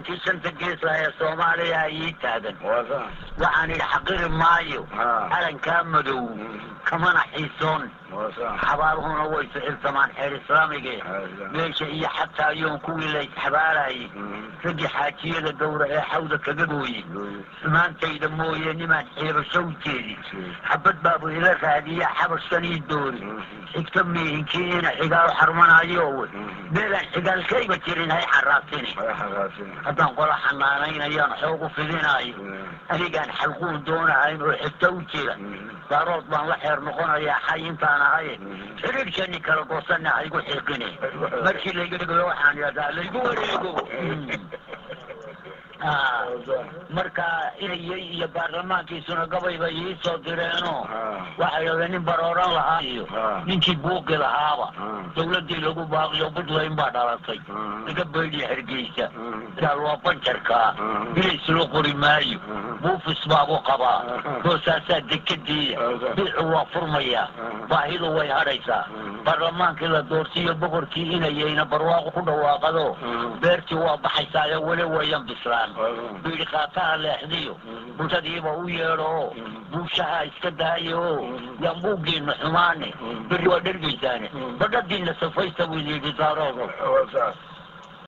كيسنت الجيسة يا صوماليا يتاقن وعن الحقير مايو علن كامدو كمان حيسون حبارهون هو يسعر ثمان حير إسلامي ليش هي حتى يوم كوي اللي حبارهي تجي حاكية لدورة حوضة كذبوي سمان تيدموي نمان حير شوتيلي حبت بابو إلى فهدية حبر سنيد دوري اكتمي هنكين حقال حرمنا يوي بيلا حقال كيبة تيرين هاي حراسيني haddaan qola xanaanaynayaan xoog u fidinayo anigaan xalquun doonahayn oo xigta u jira daarood baan la xeer noqonayaa xay intaan ahay xiriirkeeni kala goosanna ha igu xiiqine markii layga dhigayo waxaan yidhahdaa laygu wareego marka inayay iyo baarlamaankiisuna gabayba ii soo direenoo waxay yidhahdeen nin barooran lahaa iyo ninkii buuqi lahaaba dawladdii lagu baaqiyo buntland baa dhalatay laga baydhiya hargeysa daal waa banjarkaa bilays loo qori maayo buufis baabuu qabaa hoosaasaa dekadiiya biicu waa furmayaa baahidu way hadhaysaa baarlamaankii la doorsiiyo boqorkii inayayna barwaaqo ku dhawaaqado beertii waa baxaysaayo weli wayan bislaan بيري قاطع لحديو بوتاديبا ويرو بوشها اسكدايو ينبوغي نحماني بريو درقي ثاني بدأ الدين لسفايسة ويلي بزارو